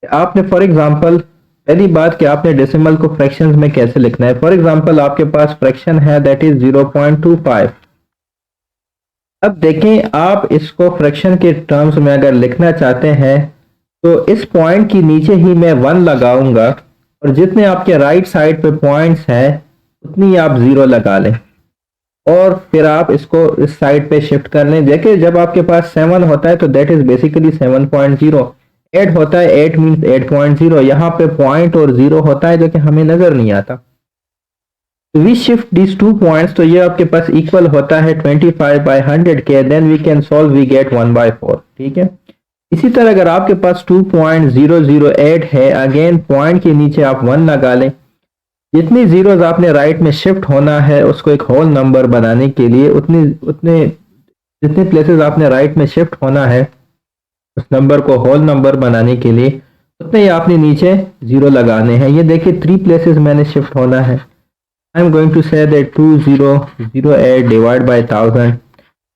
आपने for example पहली बात कि आपने डेसिमल को फ्रैक्शंस में कैसे लिखना है। फॉर एग्जांपल आपके पास फ्रैक्शन है दैट इज 0.25। अब देखें आप इसको फ्रैक्शन के टर्म्स में अगर लिखना चाहते हैं तो इस पॉइंट की नीचे ही मैं 1 लगाऊंगा और जितने आपके राइट साइड पे पॉइंट्स हैं उतनी आप 0 लगा लें और फिर आप इसको इस साइड पे शिफ्ट कर लें। देखिए जब आपके पास 7 होता है तो दैट इज बेसिकली 7.0। 8 होता है 8 मीन्स 8.0। यहाँ पे पॉइंट और 0 होता है जो कि हमें नजर नहीं आता। वी शिफ्ट दिस 2 पॉइंट्स तो ये आपके पास इक्वल होता है 25/100 के। Then we can solve we get 1/4। ठीक है। इसी तरह अगर आपके पास 2.008 है, अगेन पॉइंट के नीचे आप 1 लगा लें। जितनी जीरोज आपने राइट में शिफ्ट होना है उसको एक होल नंबर बनाने के लिए उतने जितने प्लेसेस आपने राइट में शिफ्ट होना है उस नंबर को होल नंबर बनाने के लिए उतने ही आपने नीचे 0 लगाने हैं। ये देखिए 3 प्लेसेस मैंने शिफ्ट होना है। I am going to say that 2008 divide by 1000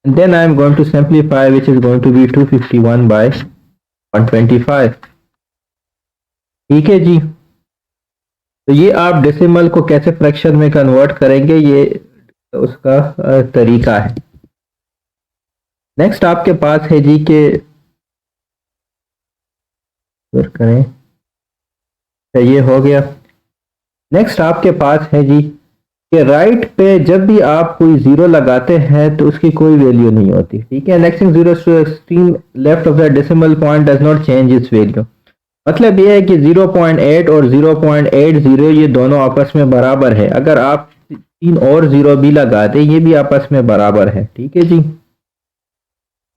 and then I am going to simplify which is going to be 251/125। ठीक है जी। तो ये आप डेसिमल को कैसे फ्रैक्शन में कन्वर्ट करेंगे ये उसका तरीका है। नेक्स्ट आपके पास है जी के करें ये हो गया। नेक्स्ट आपके पास है जी कि राइट पे जब भी आप कोई 0 लगाते हैं तो उसकी कोई वैल्यू नहीं होती। ठीक है। Next 0 to extreme left of the decimal point does not change its value. मतलब ये है कि 0.8 और 0.80 ये दोनों आपस में बराबर है। अगर आप 3 और 0 भी लगा दें ये भी आपस में बराबर है। ठीक है जी।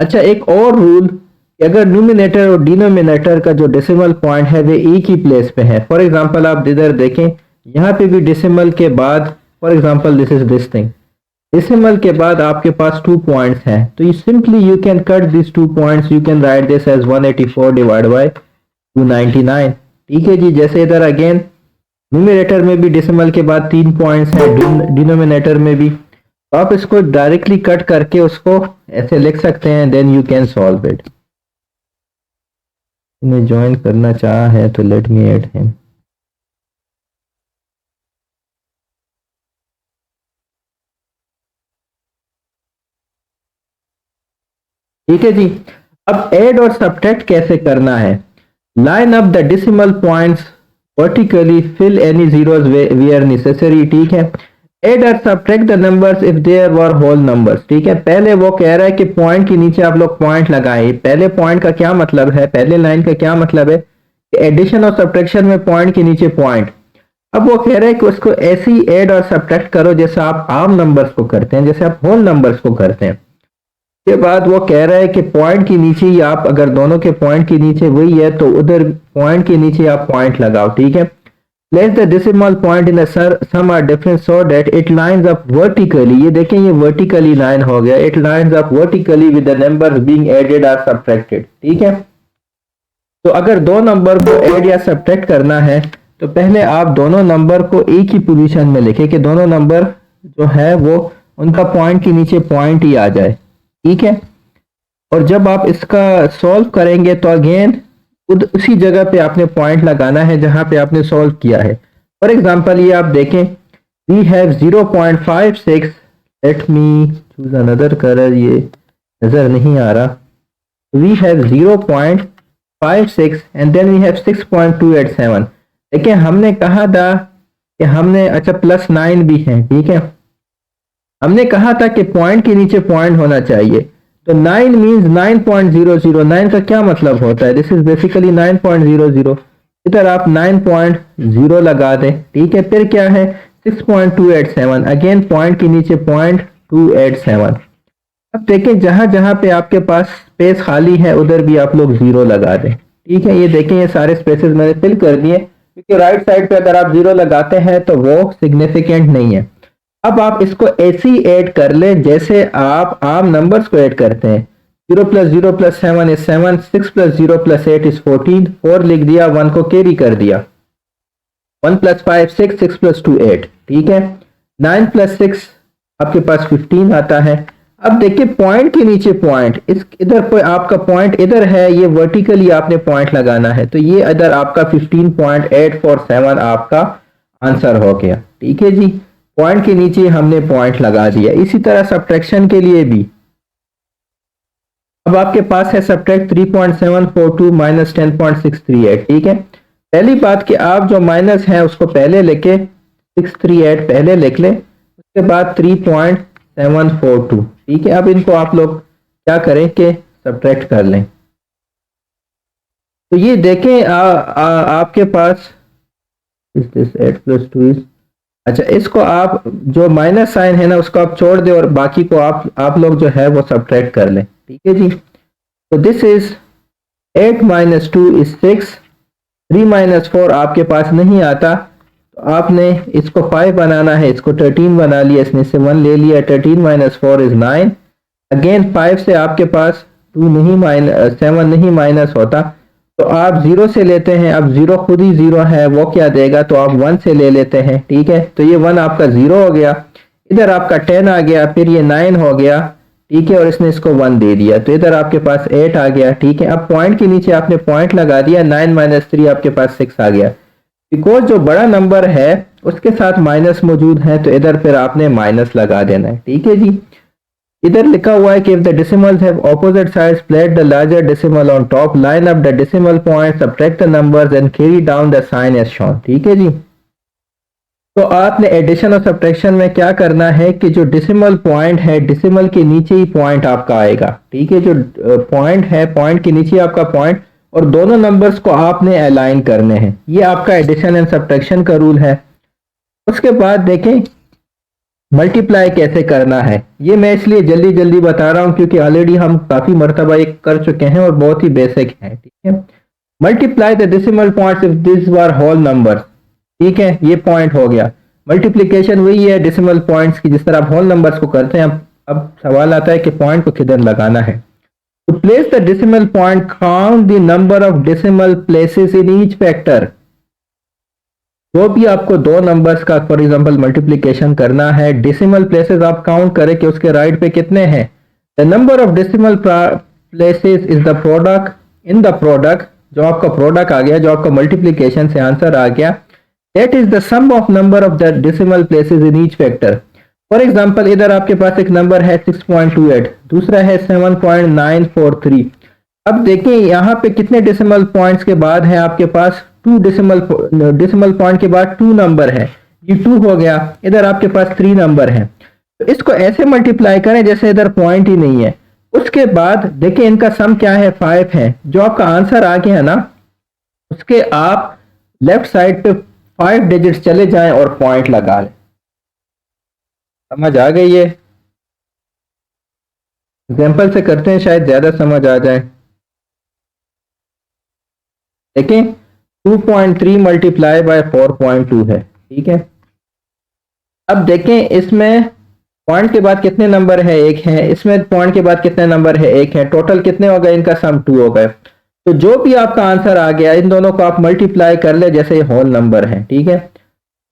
अच्छा एक और रूल कि अगर न्यूमिनेटर और डिनोमिनेटर का जो डेसिमल पॉइंट है वे एक ही प्लेस पे है। फॉर एग्जांपल आप इधर देखें यहाँ पे भी डेसिमल के बाद for example this is this thing decimal के बाद आपके पास 2 पॉइंट्स हैं तो you can cut this 2 points. You can write this as 184 divide by 299। ठीक है जी। जैसे इधर अगेन न्यूमरेटर में भी डेसिमल के बाद 3 पॉइंट्स हैं, डिनोमिनेटर में भी। तो आप इसको डायरेक्टली कट करके उसको ऐसे लिख सकते हैं। Then you can solve it. इन्हें ज्वाइन करना चाहा है तो लेट मी ऐड हिम। ठीक है जी। अब ऐड और सब्ट्रैक्ट कैसे करना है। Line up the decimal points vertically, fill any zeros where necessary. ठीक है। एड और subtract the numbers if there were whole numbers. ठीक है। पहले वो कह रहा है कि पॉइंट के नीचे आप लोग पॉइंट लगाएं। पहले पॉइंट का क्या मतलब है, पहले लाइन का क्या मतलब है कि एडिशन और सब्ट्रैक्शन में पॉइंट के नीचे पॉइंट। अब वो कह रहा है कि उसको ऐसे ही एड और सब्ट्रैक्ट करो जैसे आप आम नंबर्स को करते हैं, जैसे आप होल नंबर्स को करते हैं। के बाद वो कह रहा है कि पॉइंट के नीचे ही आप अगर दोनों के पॉइंट के नीचे वही है तो उधर पॉइंट के नीचे आप पॉइंट लगाओ। ठीक है। Place the decimal point in some are different so that it lines up vertically. ये देखें ये वर्टिकली लाइन हो गया। It lines up vertically with the numbers being added और सब्ट्रैक्टेड। ठीक है। तो अगर दो नंबर को ऐड या सब्ट्रैक्ट करना है तो पहले आप दोनों नंबर को एक ही पोजीशन में लिखें कि दोनों नंबर जो है वो उनका पॉइंट के नीचे पॉइंट ही आ जाए। ठीक है। और जब आप इसका सॉल्व करेंगे तो अगेन उसी जगह पे आपने पॉइंट लगाना है जहां पे आपने सॉल्व किया है। फॉर एग्जांपल ये आप देखें we have 0.56। Let me choose another colour, ये नजर नहीं आ रहा। We have 0.56 and then we have 6.287। देखिए हमने कहा था कि हमने अच्छा +9 भी है। ठीक है। हमने कहा था कि पॉइंट के नीचे पॉइंट होना चाहिए तो 9 मींस 9.009 का क्या मतलब होता है। This is basically 9.00। इधर आप 9.0 लगा दें। ठीक है। फिर क्या है 6.287। अगेन पॉइंट के नीचे पॉइंट 287। अब देखें जहां जहां पे आपके पास स्पेस खाली है उधर भी आप लोग 0 लगा दें। ठीक है। ये देखें ये सारे स्पेसेस मैंने फिल कर दिए क्योंकि राइट साइड पे अगर आप 0 लगाते हैं तो वो सिग्निफिकेंट नहीं है। अब आप इसको ऐसे ही ऐड कर लें जैसे आप आम नंबर्स को ऐड करते हैं। 0 + 0 + 7 is 7, 6 + 0 + 8 is 14। 4 लिख दिया, 1 को कैरी कर दिया। 1 + 5 6, 6 + 2 8। ठीक है। 9 + 6 आपके पास 15 आता है। अब देखिए पॉइंट के नीचे पॉइंट, इस इधर कोई आपका पॉइंट इधर है, ये वर्टिकली आपने पॉइंट लगाना है, तो ये इधर आपका 15.847 आपका आंसर हो गया। ठीक है जी, पॉइंट के नीचे हमने पॉइंट लगा दिया। इसी तरह सब्ट्रैक्शन के लिए भी अब आपके पास है सब्ट्रैक्ट 3.742 माइनस 10.638। ठीक है, पहली बात कि आप जो माइनस है उसको पहले लेके 638 पहले लिख ले, उसके बाद 3.742। ठीक है, अब इनको आप लोग क्या करें कि सब्ट्रैक्ट कर लें। तो ये देखें आपके पास इस दिस 8 प्लस 2 इज, अच्छा इसको आप जो माइनस साइन है ना उसको आप छोड़ दें और बाकी को आप लोग जो है वो सब्ट्रैक्ट कर लें। ठीक है जी, तो this is 8 minus 2 is 6, 3 minus 4 आपके पास नहीं आता, तो आपने इसको 5 बनाना है, इसको 13 बना लिया, इसने से 1 ले लिया, 13 माइनस 4 इज 9। अगेन 5 से आपके पास 2 नहीं माइनस 7 नहीं माइनस होता, तो आप 0 से लेते हैं। अब 0 खुद ही 0 है, वो क्या देगा, तो आप 1 से ले लेते हैं। ठीक है, तो ये 1 आपका 0 हो गया, इधर आपका 10 आ गया, फिर ये 9 हो गया। ठीक है, और इसने इसको 1 दे दिया, तो इधर आपके पास 8 आ गया। ठीक है, अब पॉइंट के नीचे आपने पॉइंट लगा दिया, 9 माइनस 3 आपके पास 6 आ गया। बिकॉज जो बड़ा नंबर है उसके साथ माइनस मौजूद है, तो इधर फिर आपने माइनस लगा देना है। ठीक है जी, इधर लिखा हुआ है कि if the decimals have opposite sides, place the larger decimal on top, line up the decimal point, subtract the numbers and carry down the sign as shown. ठीक है जी, तो आपने एडिशन और सब्ट्रैक्शन में क्या करना है कि जो डेसिमल पॉइंट है, डेसिमल के नीचे ही पॉइंट आपका आएगा। ठीक है, जो पॉइंट है, पॉइंट के नीचे आपका पॉइंट, और दोनों नंबर्स को आपने अलाइन करने हैं। ये आपका एडिशन एंड सब्ट्रैक्शन का रूल है। उसके बाद देखें मल्टीप्लाई कैसे करना है, ये मैं इसलिए जल्दी जल्दी बता रहा हूं क्योंकि ऑलरेडी हम काफी मरतबा ये कर चुके हैं और बहुत ही बेसिक है। ठीक है, multiply the decimal points if this were whole number. ठीक है, ये पॉइंट हो गया। मल्टीप्लीकेशन वही है डेसिमल पॉइंट्स की, जिस तरह आप होल नंबर्स को करते हैं। अब सवाल आता है कि पॉइंट को किधर लगाना है। तो place the decimal point, count the number of decimal places in each factor. जो भी आपको दो नंबर्स का फॉर एग्जांपल मल्टीप्लिकेशन करना है, डेसिमल प्लेसेस आप काउंट करें कि उसके राइट पे कितने हैं। The number of decimal places is the product in the product, जो आपका प्रोडक्ट आ गया, जो आपका मल्टीप्लिकेशन से आंसर आ गया, that is the sum of number of the decimal places in each factor. For example इधर आपके पास एक नंबर है 6.28, दूसरा है 7.943। अब देखें यहाँ पे कितने डेसिमल पॉइंट्स के बाद है आपके पास टू डेसिमल पॉइंट के बाद 2 नंबर है, ये 2 हो गया। इधर आपके पास 3 नंबर है, तो इसको ऐसे मल्टीप्लाई करें जैसे इधर पॉइंट ही नहीं है। उसके बाद देखें इनका सम क्या है, 5 है। जो आपका आंसर आ गया है ना, उसके आप लेफ्ट साइड पे 5 डिजिट्स चले जाएं और पॉइंट लगा लें। समझ आ गई है? एग्जाम्पल से करते हैं, शायद ज्यादा समझ आ जाए। देखें 2.3 मल्टीप्लाई बाय 4.2 है। ठीक है, अब देखें इसमें पॉइंट के बाद कितने नंबर है, 1 है। इसमें पॉइंट के बाद कितने नंबर है, 1 है। टोटल कितने हो गए, इनका सम 2 हो गए। तो जो भी आपका आंसर आ गया, इन दोनों को आप मल्टीप्लाई कर ले जैसे होल नंबर है। ठीक है,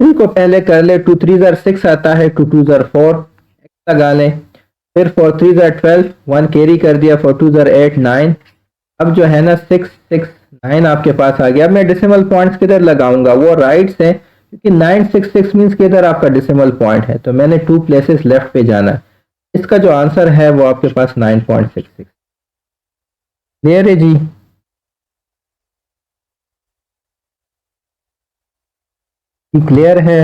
3 को पहले कर ले, 2 3 जार 6 आता है, 2 2 जार 4 लगा लें, फिर 4 3 जार 12, 1 कैरी कर दिया, 4 2 जार 8 9। अब जो है ना 6 6 9 आपके पास आ गया। अब मैं डेसिमल पॉइंट्स किधर लगाऊंगा, वो राइट से, क्योंकि 966 मीन्स कि इधर आपका डेसिमल पॉइंट है, तो मैंने 2 प्लेसेस लेफ्ट पे जाना है। इसका जो आंसर है वो आपके पास 9.66। क्लियर है जी? क्लियर है?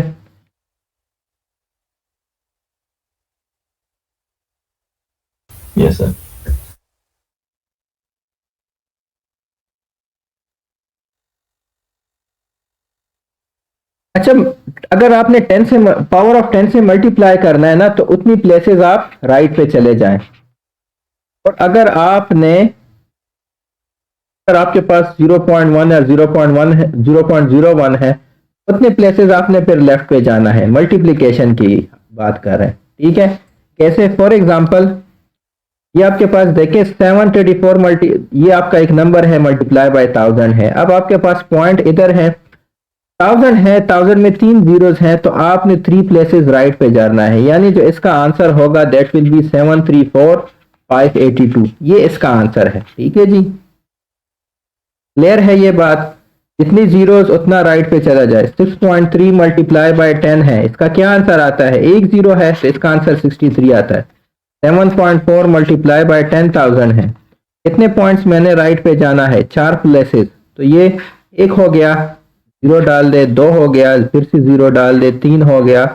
Yes sir. अच्छा, अगर आपने 10 से पावर ऑफ 10 से मल्टीप्लाई करना है ना, तो उतनी प्लेसेस आप राइट पे चले जाएं। और अगर आपके पास 0.1 या 0.1 है, 0.01 है, उतने प्लेसेस आपने फिर लेफ्ट पे जाना है। मल्टीप्लिकेशन की बात कर रहे हैं। ठीक है, कैसे? फॉर एग्जांपल ये आपके पास देखें 734 ये आपका एक नंबर है, मल्टीप्लाई बाय 1000 है। अब आपके पास पॉइंट इधर है, 1000 है, 1000 में 3 जीरोस हैं, तो आपने 3 प्लेसेस राइट पे जाना है, यानी जो इसका आंसर होगा दैट विल बी 734582। ये इसका आंसर है। ठीक है जी, क्लियर है ये बात? जितनी जीरोस उतना राइट पे चला जाए। 6.3 मल्टीप्लाई बाय 10 है, इसका क्या आंसर आता है? एक जीरो है तो इसका आंसर 63 आता है। 7.4 मल्टीप्लाई बाय 10,000 है, कितने पॉइंट्स मैंने राइट पे जाना है? 4 प्लेसेस, तो ये एक हो गया, जीरो डाल दे, 2 हो गया, फिर से जीरो डाल दे, 3 हो गया,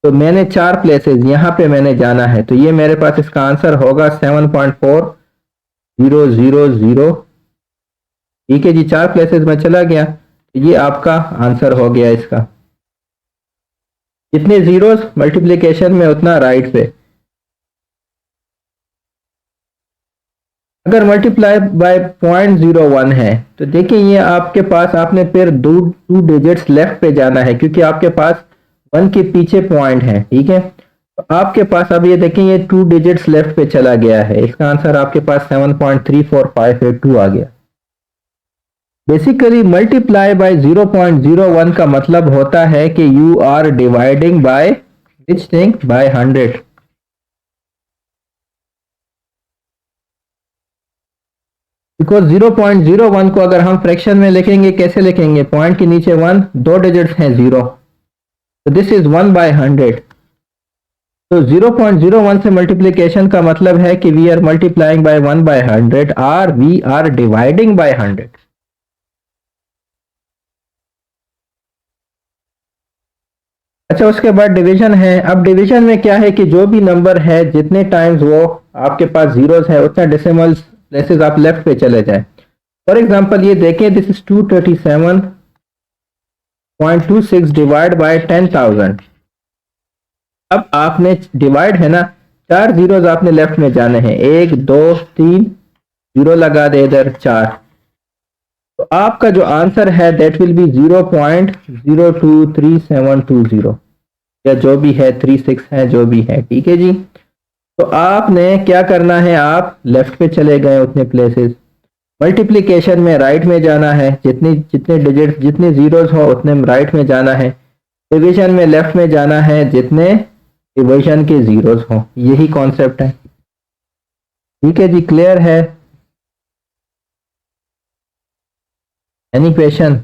तो मैंने 4 प्लेसेस यहाँ पे मैंने जाना है, तो ये मेरे पास इसका आंसर होगा 7.4000। ठीक है जी, 4 प्लेसेस में चला गया, ये आपका आंसर हो गया इसका। जितने जीरोस मल्टीप्लिकेशन में उतना राइट पे। अगर मल्टीप्लाई बाय 0.01 है तो देखिए ये आपके पास, आपने फिर टू डिजिट्स लेफ्ट पे जाना है, क्योंकि आपके पास 1 के पीछे पॉइंट है। ठीक है, तो आपके पास अब ये देखें ये 2 डिजिट्स लेफ्ट पे चला गया है, इसका आंसर आपके पास 7.34582 आ गया। बेसिकली मल्टीप्लाई बाय 0.01 का मतलब होता है कि you are dividing by which thing? By 100। Because 0.01 को अगर हम फ्रैक्शन में लिखेंगे, कैसे लिखेंगे? पॉइंट के नीचे 1, 2 डिजिट्स हैं 0, तो दिस इज 1 बाय 100। तो 0.01 से मल्टीप्लिकेशन का मतलब है कि we are multiplying by 1 by 100 और वी आर डिवाइडिंग बाय 100। अच्छा, उसके बाद डिवीजन है। अब डिवीजन में क्या है कि जो भी नंबर है, जितने टाइम्स वो आपके पास जीरोस है, उतना डेसिमल प्लेसेस आप लेफ्ट पे चले जाए। फॉर एग्जांपल ये देखें, दिस इज 237.26 डिवाइड बाय 10,000। अब आपने डिवाइड है ना, 4 जीरोस आपने लेफ्ट में जाने हैं, 1 2 3 जीरो लगा दे इधर 4, तो आपका जो आंसर है दैट विल बी 0.023720, या जो भी है 36 है, जो भी है। ठीक है जी, तो आपने क्या करना है, आप लेफ्ट पे चले गए उतने प्लेसेस। मल्टीप्लिकेशन में राइट में जाना है, जितने जितने डिजिट जितने जीरोस हो उतने राइट में जाना है। डिवीजन में लेफ्ट में जाना है, जितने डिवीजन के जीरोस हो। यही कॉन्सेप्ट है। ठीक है जी, क्लियर है? Any question?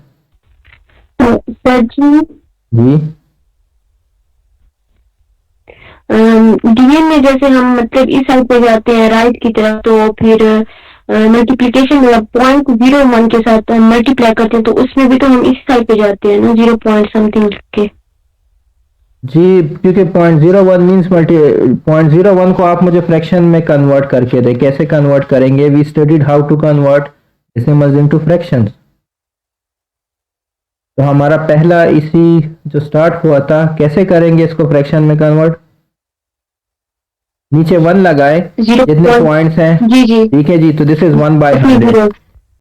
सर जी, जी डीएन में जैसे हम मतलब इस साइड पे जाते हैं राइट की तरफ, तो फिर मल्टीप्लिकेशन मतलब 0.01 के साथ हम मल्टीप्लाई करते हैं, तो उसमें भी तो हम इस साइड पे जाते हैं ना, 0 पॉइंट समथिंग के। जी, क्योंकि 0.01 मीन्स 0.01 को आप मुझे फ्रैक्शन में कन्वर्ट करके दे। कैसे कन्वर्ट करेंगे? We studied how to convert decimals into fractions. तो हमारा पहला इसी जो स्टार्ट हुआ था, कैसे करेंगे इसको फ्रैक्शन में कन्वर्ट? नीचे 1 लगाए, 0 जितने पॉइंट्स हैं। जी जी, ठीक है जी, तो दिस इज 1 बाय 100।